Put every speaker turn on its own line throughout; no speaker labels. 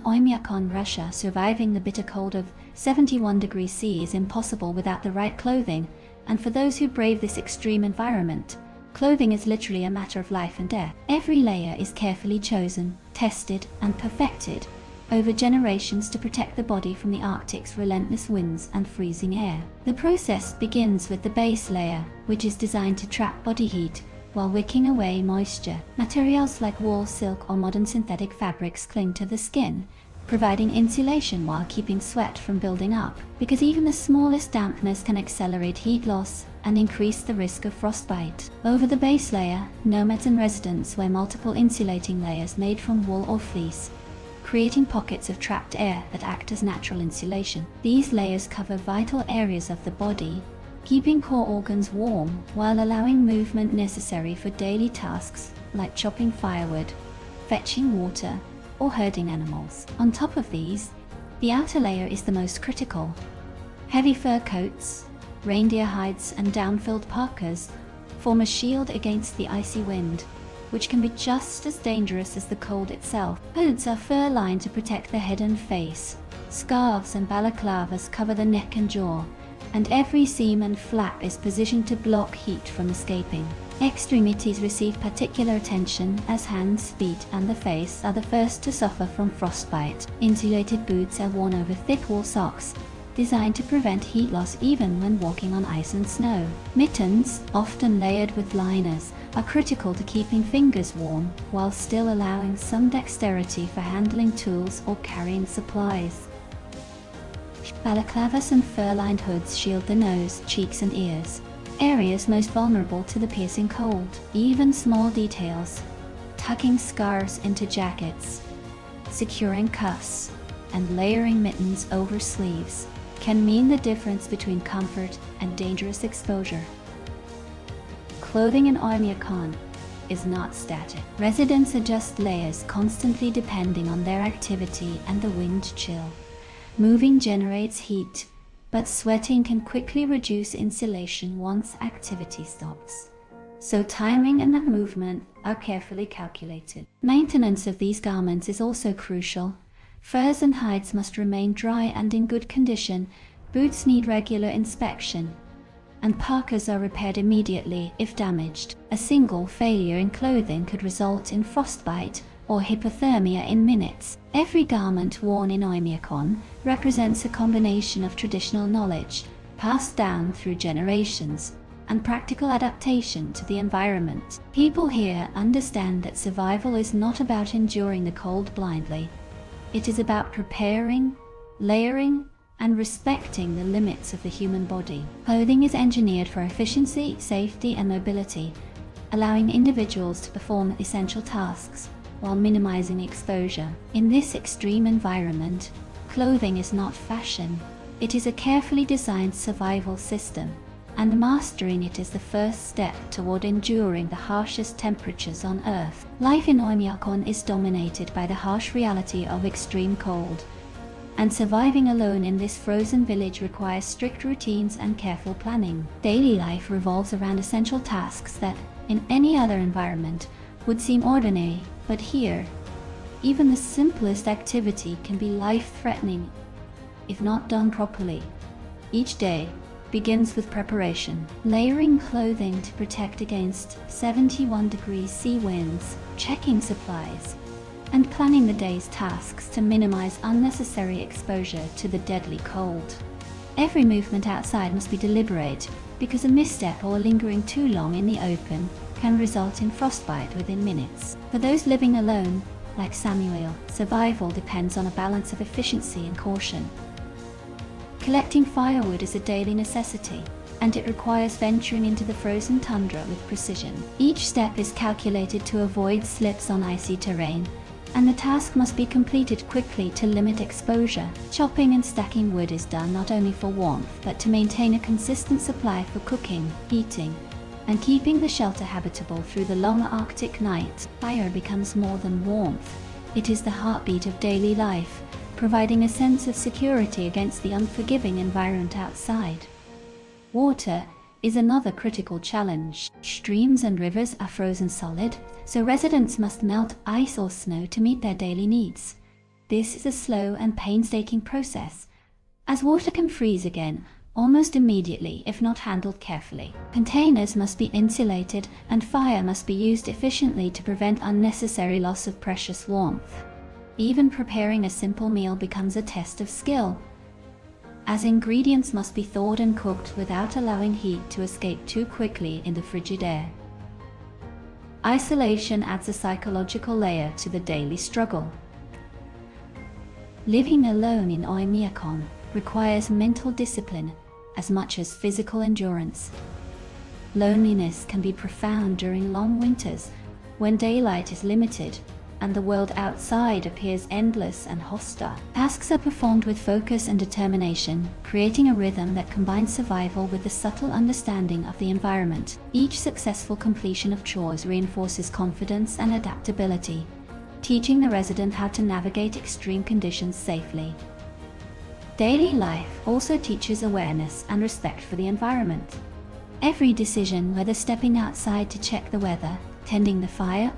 Oymyakon, Russia, surviving the bitter cold of 71 degrees C is impossible without the right clothing, and for those who brave this extreme environment, clothing is literally a matter of life and death. Every layer is carefully chosen, tested, and perfected over generations to protect the body from the Arctic's relentless winds and freezing air. The process begins with the base layer, which is designed to trap body heat while wicking away moisture. Materials like wool, silk, or modern synthetic fabrics cling to the skin, providing insulation while keeping sweat from building up, because even the smallest dampness can accelerate heat loss and increase the risk of frostbite. Over the base layer, nomads and residents wear multiple insulating layers made from wool or fleece, creating pockets of trapped air that act as natural insulation. These layers cover vital areas of the body, keeping core organs warm while allowing movement necessary for daily tasks like chopping firewood, fetching water, or herding animals. On top of these, the outer layer is the most critical. Heavy fur coats, reindeer hides, and down-filled parkas form a shield against the icy wind, which can be just as dangerous as the cold itself. Hoods are fur-lined to protect the head and face. Scarves and balaclavas cover the neck and jaw, and every seam and flap is positioned to block heat from escaping. Extremities receive particular attention as hands, feet, and the face are the first to suffer from frostbite. Insulated boots are worn over thick wool socks, designed to prevent heat loss even when walking on ice and snow. Mittens, often layered with liners, are critical to keeping fingers warm while still allowing some dexterity for handling tools or carrying supplies. Balaclavas and fur-lined hoods shield the nose, cheeks, and ears, areas most vulnerable to the piercing cold. Even small details, tucking scarves into jackets, securing cuffs, and layering mittens over sleeves, can mean the difference between comfort and dangerous exposure. Clothing in Oymyakon is not static. Residents adjust layers constantly depending on their activity and the wind chill. Moving generates heat, but sweating can quickly reduce insulation once activity stops. So timing and movement are carefully calculated. Maintenance of these garments is also crucial. Furs and hides must remain dry and in good condition, boots need regular inspection, and parkas are repaired immediately if damaged. A single failure in clothing could result in frostbite or hypothermia in minutes. Every garment worn in Oymyakon represents a combination of traditional knowledge, passed down through generations, and practical adaptation to the environment. People here understand that survival is not about enduring the cold blindly. It is about preparing, layering, and respecting the limits of the human body. Clothing is engineered for efficiency, safety, and mobility, allowing individuals to perform essential tasks while minimizing exposure. In this extreme environment, clothing is not fashion. It is a carefully designed survival system, and mastering it is the first step toward enduring the harshest temperatures on Earth. Life in Oymyakon is dominated by the harsh reality of extreme cold, and surviving alone in this frozen village requires strict routines and careful planning. Daily life revolves around essential tasks that, in any other environment, would seem ordinary, but here, even the simplest activity can be life-threatening if not done properly. Each day begins with preparation, layering clothing to protect against 71 degrees C winds, checking supplies, and planning the day's tasks to minimize unnecessary exposure to the deadly cold. Every movement outside must be deliberate, because a misstep or lingering too long in the open can result in frostbite within minutes. For those living alone, like Samuel, survival depends on a balance of efficiency and caution. Collecting firewood is a daily necessity, and it requires venturing into the frozen tundra with precision. Each step is calculated to avoid slips on icy terrain, and the task must be completed quickly to limit exposure. Chopping and stacking wood is done not only for warmth, but to maintain a consistent supply for cooking, heating, and keeping the shelter habitable through the long Arctic night. Fire becomes more than warmth. It is the heartbeat of daily life, providing a sense of security against the unforgiving environment outside. Water is another critical challenge. Streams and rivers are frozen solid, so residents must melt ice or snow to meet their daily needs. This is a slow and painstaking process, as water can freeze again almost immediately if not handled carefully. Containers must be insulated and fire must be used efficiently to prevent unnecessary loss of precious warmth. Even preparing a simple meal becomes a test of skill, as ingredients must be thawed and cooked without allowing heat to escape too quickly in the frigid air. Isolation adds a psychological layer to the daily struggle. Living alone in Oymyakon requires mental discipline as much as physical endurance. Loneliness can be profound during long winters, when daylight is limited and the world outside appears endless and hostile. Tasks are performed with focus and determination, creating a rhythm that combines survival with the subtle understanding of the environment. Each successful completion of chores reinforces confidence and adaptability, teaching the resident how to navigate extreme conditions safely. Daily life also teaches awareness and respect for the environment. Every decision, whether stepping outside to check the weather, tending the fire,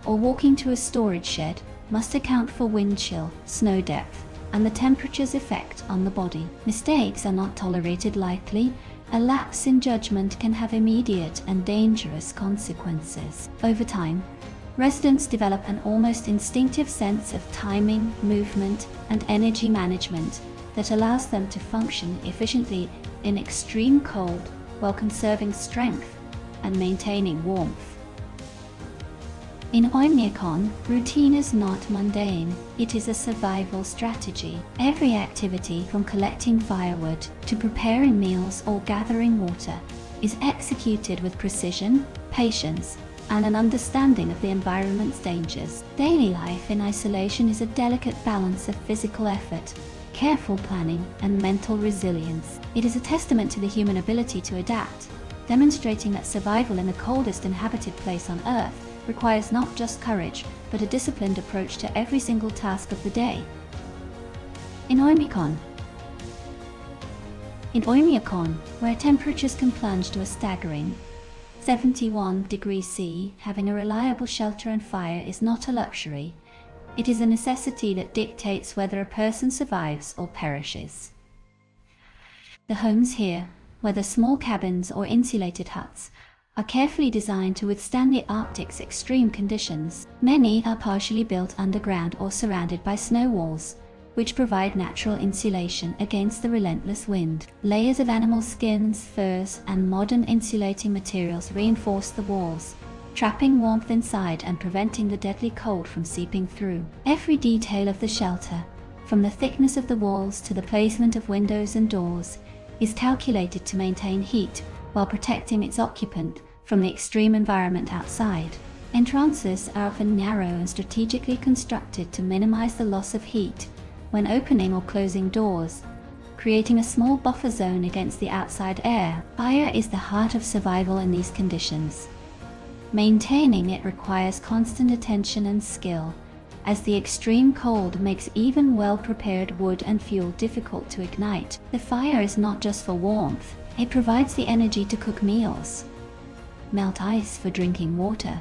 or walking to a storage shed, must account for wind chill, snow depth, and the temperature's effect on the body. Mistakes are not tolerated lightly. A lapse in judgment can have immediate and dangerous consequences. Over time, residents develop an almost instinctive sense of timing, movement, and energy management that allows them to function efficiently in extreme cold while conserving strength and maintaining warmth. In Oymyakon, routine is not mundane, it is a survival strategy. Every activity, from collecting firewood to preparing meals or gathering water, is executed with precision, patience, and an understanding of the environment's dangers. Daily life in isolation is a delicate balance of physical effort, careful planning, and mental resilience. It is a testament to the human ability to adapt, demonstrating that survival in the coldest inhabited place on Earth requires not just courage, but a disciplined approach to every single task of the day. In Oymyakon, where temperatures can plunge to a staggering 71 degrees C, having a reliable shelter and fire is not a luxury. It is a necessity that dictates whether a person survives or perishes. The homes here, whether small cabins or insulated huts, are carefully designed to withstand the Arctic's extreme conditions. Many are partially built underground or surrounded by snow walls, which provide natural insulation against the relentless wind. Layers of animal skins, furs, and modern insulating materials reinforce the walls, trapping warmth inside and preventing the deadly cold from seeping through. Every detail of the shelter, from the thickness of the walls to the placement of windows and doors, is calculated to maintain heat while protecting its occupant from the extreme environment outside. Entrances are often narrow and strategically constructed to minimize the loss of heat when opening or closing doors, creating a small buffer zone against the outside air. Fire is the heart of survival in these conditions. Maintaining it requires constant attention and skill, as the extreme cold makes even well-prepared wood and fuel difficult to ignite. The fire is not just for warmth, it provides the energy to cook meals, melt ice for drinking water,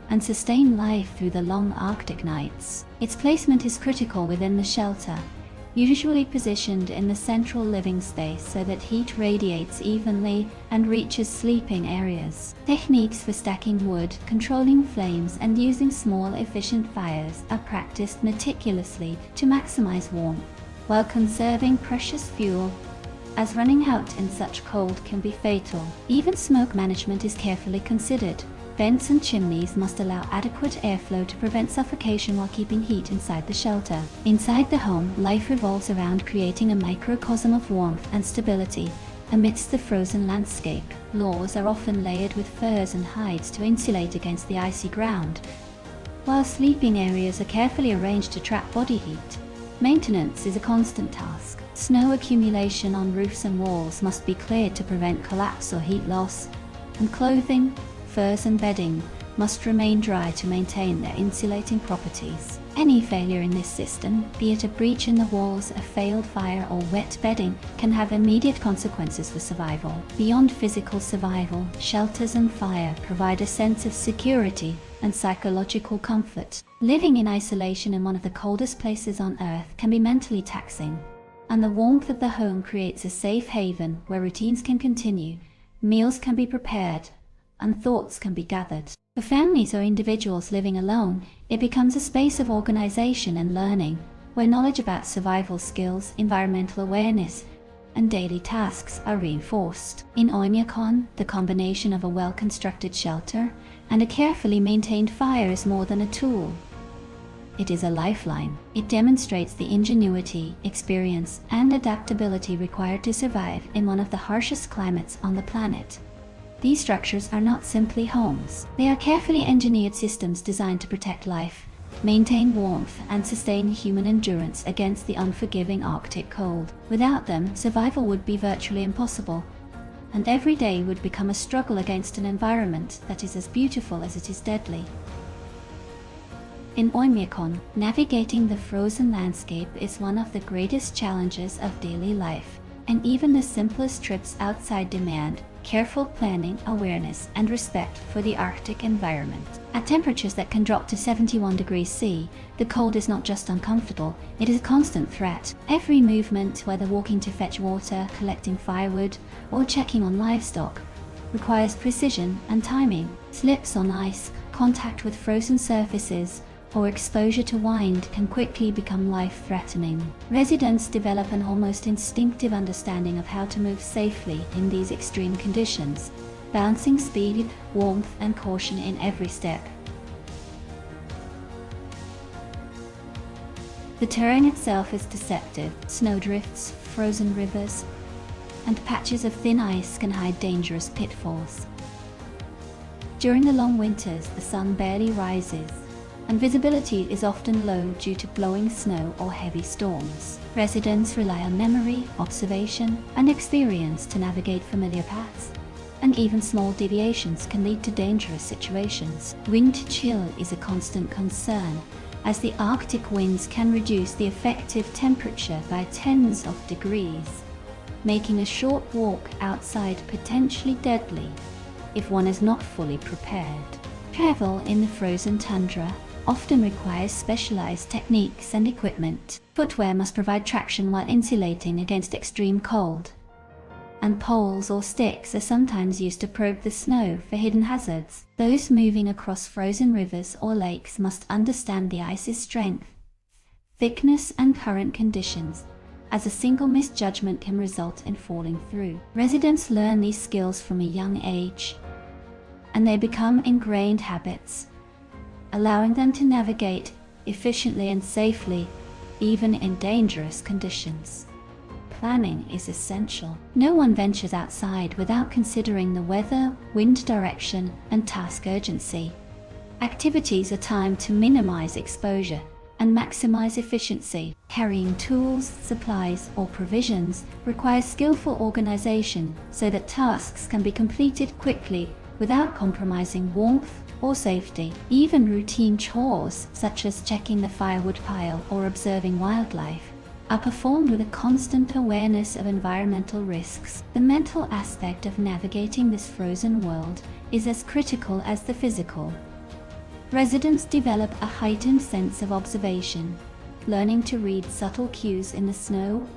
and sustain life through the long Arctic nights. Its placement is critical within the shelter, usually positioned in the central living space so that heat radiates evenly and reaches sleeping areas. Techniques for stacking wood, controlling flames, and using small, efficient fires are practiced meticulously to maximize warmth, while conserving precious fuel, as running out in such cold can be fatal. Even smoke management is carefully considered. Vents and chimneys must allow adequate airflow to prevent suffocation while keeping heat inside the shelter. Inside the home, life revolves around creating a microcosm of warmth and stability amidst the frozen landscape. Floors are often layered with furs and hides to insulate against the icy ground, while sleeping areas are carefully arranged to trap body heat. Maintenance is a constant task. Snow accumulation on roofs and walls must be cleared to prevent collapse or heat loss, and clothing, furs and bedding must remain dry to maintain their insulating properties. Any failure in this system, be it a breach in the walls, a failed fire, or wet bedding, can have immediate consequences for survival. Beyond physical survival, shelters and fire provide a sense of security and psychological comfort. Living in isolation in one of the coldest places on Earth can be mentally taxing, and the warmth of the home creates a safe haven where routines can continue, meals can be prepared, and thoughts can be gathered. For families or individuals living alone, it becomes a space of organization and learning, where knowledge about survival skills, environmental awareness, and daily tasks are reinforced. In Oymyakon, the combination of a well-constructed shelter and a carefully maintained fire is more than a tool. It is a lifeline. It demonstrates the ingenuity, experience, and adaptability required to survive in one of the harshest climates on the planet. These structures are not simply homes. They are carefully engineered systems designed to protect life, maintain warmth, and sustain human endurance against the unforgiving Arctic cold. Without them, survival would be virtually impossible, and every day would become a struggle against an environment that is as beautiful as it is deadly. In Oymyakon, navigating the frozen landscape is one of the greatest challenges of daily life, and even the simplest trips outside demand careful planning, awareness, and respect for the Arctic environment. At temperatures that can drop to 71 degrees C, the cold is not just uncomfortable, it is a constant threat. Every movement, whether walking to fetch water, collecting firewood, or checking on livestock, requires precision and timing. Slips on ice, contact with frozen surfaces, or exposure to wind can quickly become life-threatening. Residents develop an almost instinctive understanding of how to move safely in these extreme conditions, balancing speed, warmth, and caution in every step. The terrain itself is deceptive. Snowdrifts, frozen rivers, and patches of thin ice can hide dangerous pitfalls. During the long winters, the sun barely rises, and visibility is often low due to blowing snow or heavy storms. Residents rely on memory, observation, and experience to navigate familiar paths, and even small deviations can lead to dangerous situations. Wind chill is a constant concern, as the Arctic winds can reduce the effective temperature by tens of degrees, making a short walk outside potentially deadly if one is not fully prepared. Travel in the frozen tundra often requires specialized techniques and equipment. Footwear must provide traction while insulating against extreme cold, and poles or sticks are sometimes used to probe the snow for hidden hazards. Those moving across frozen rivers or lakes must understand the ice's strength, thickness, and current conditions, as a single misjudgment can result in falling through. Residents learn these skills from a young age, and they become ingrained habits, allowing them to navigate efficiently and safely, even in dangerous conditions. Planning is essential. No one ventures outside without considering the weather, wind direction, and task urgency. Activities are timed to minimize exposure and maximize efficiency. Carrying tools, supplies, or provisions requires skillful organization so that tasks can be completed quickly without compromising warmth or safety. Even routine chores, such as checking the firewood pile or observing wildlife, are performed with a constant awareness of environmental risks. The mental aspect of navigating this frozen world is as critical as the physical. Residents develop a heightened sense of observation, learning to read subtle cues in the snow,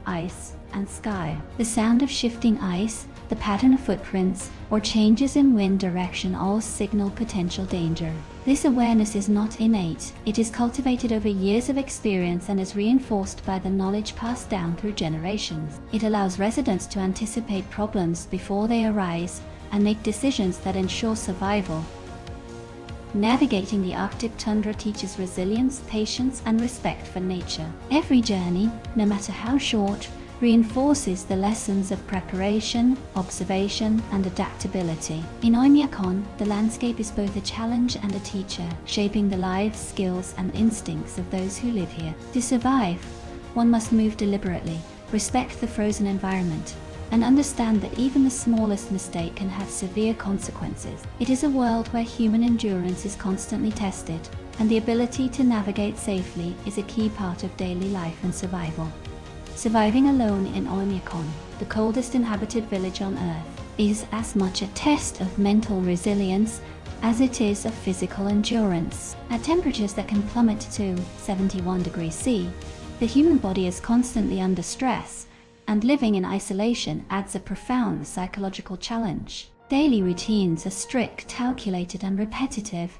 ice, and sky. The sound of shifting ice, the pattern of footprints, or changes in wind direction all signal potential danger. This awareness is not innate. It is cultivated over years of experience and is reinforced by the knowledge passed down through generations. It allows residents to anticipate problems before they arise and make decisions that ensure survival. Navigating the Arctic tundra teaches resilience, patience, and respect for nature. Every journey, no matter how short, reinforces the lessons of preparation, observation, and adaptability. In Oymyakon, the landscape is both a challenge and a teacher, shaping the lives, skills, and instincts of those who live here. To survive, one must move deliberately, respect the frozen environment, and understand that even the smallest mistake can have severe consequences. It is a world where human endurance is constantly tested, and the ability to navigate safely is a key part of daily life and survival. Surviving alone in Oymyakon, the coldest inhabited village on Earth, is as much a test of mental resilience as it is of physical endurance. At temperatures that can plummet to 71 degrees C, the human body is constantly under stress, and living in isolation adds a profound psychological challenge. Daily routines are strict, calculated, and repetitive,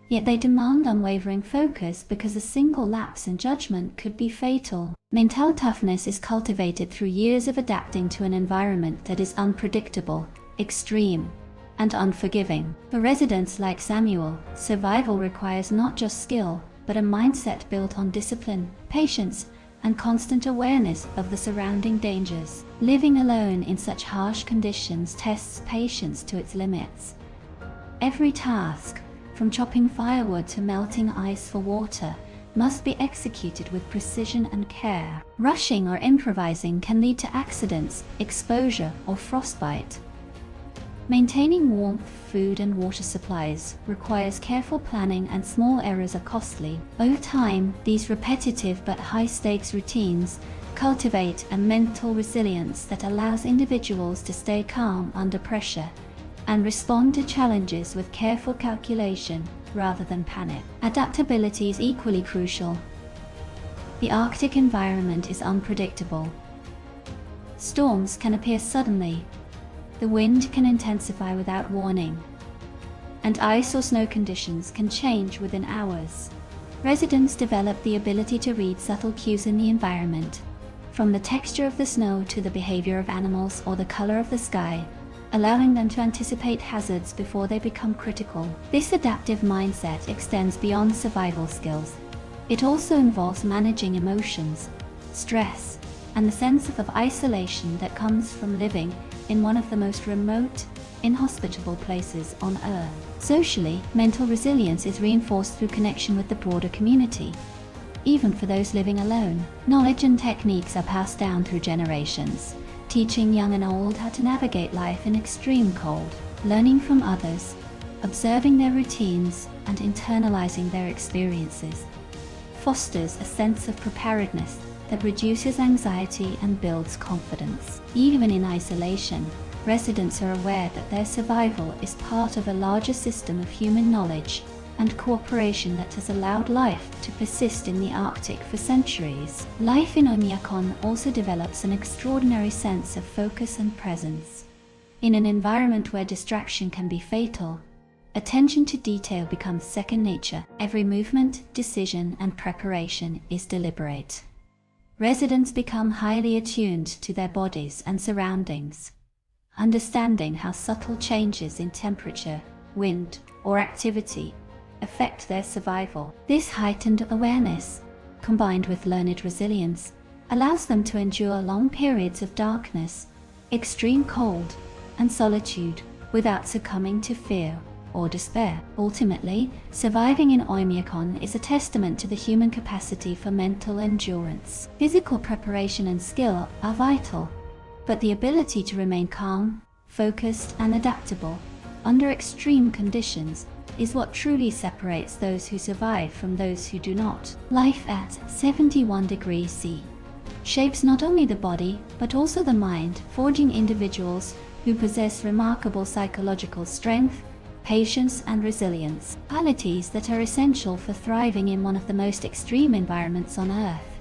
yet they demand unwavering focus because a single lapse in judgment could be fatal. Mental toughness is cultivated through years of adapting to an environment that is unpredictable, extreme, and unforgiving. For residents like Samuel, survival requires not just skill, but a mindset built on discipline, patience, and constant awareness of the surrounding dangers. Living alone in such harsh conditions tests patience to its limits. Every task, from chopping firewood to melting ice for water, must be executed with precision and care. Rushing or improvising can lead to accidents, exposure, or frostbite. Maintaining warmth, food, and water supplies requires careful planning, and small errors are costly. Over time, these repetitive but high-stakes routines cultivate a mental resilience that allows individuals to stay calm under pressure and respond to challenges with careful calculation rather than panic. Adaptability is equally crucial. The Arctic environment is unpredictable. Storms can appear suddenly, the wind can intensify without warning, and ice or snow conditions can change within hours. Residents develop the ability to read subtle cues in the environment, from the texture of the snow to the behavior of animals or the color of the sky, allowing them to anticipate hazards before they become critical. This adaptive mindset extends beyond survival skills. It also involves managing emotions, stress, and the sense of isolation that comes from living in one of the most remote, inhospitable places on Earth. Socially, mental resilience is reinforced through connection with the broader community. Even for those living alone, knowledge and techniques are passed down through generations, teaching young and old how to navigate life in extreme cold. Learning from others, observing their routines, and internalizing their experiences fosters a sense of preparedness that reduces anxiety and builds confidence. Even in isolation, residents are aware that their survival is part of a larger system of human knowledge and cooperation that has allowed life to persist in the Arctic for centuries. Life in Oymyakon also develops an extraordinary sense of focus and presence. In an environment where distraction can be fatal, attention to detail becomes second nature. Every movement, decision, and preparation is deliberate. Residents become highly attuned to their bodies and surroundings, understanding how subtle changes in temperature, wind, or activity affect their survival. This heightened awareness, combined with learned resilience, allows them to endure long periods of darkness, extreme cold, and solitude without succumbing to fear or despair. Ultimately, surviving in Oymyakon is a testament to the human capacity for mental endurance. Physical preparation and skill are vital, but the ability to remain calm, focused, and adaptable under extreme conditions is what truly separates those who survive from those who do not. Life at 71 degrees C shapes not only the body, but also the mind, forging individuals who possess remarkable psychological strength, patience, and resilience, qualities that are essential for thriving in one of the most extreme environments on Earth.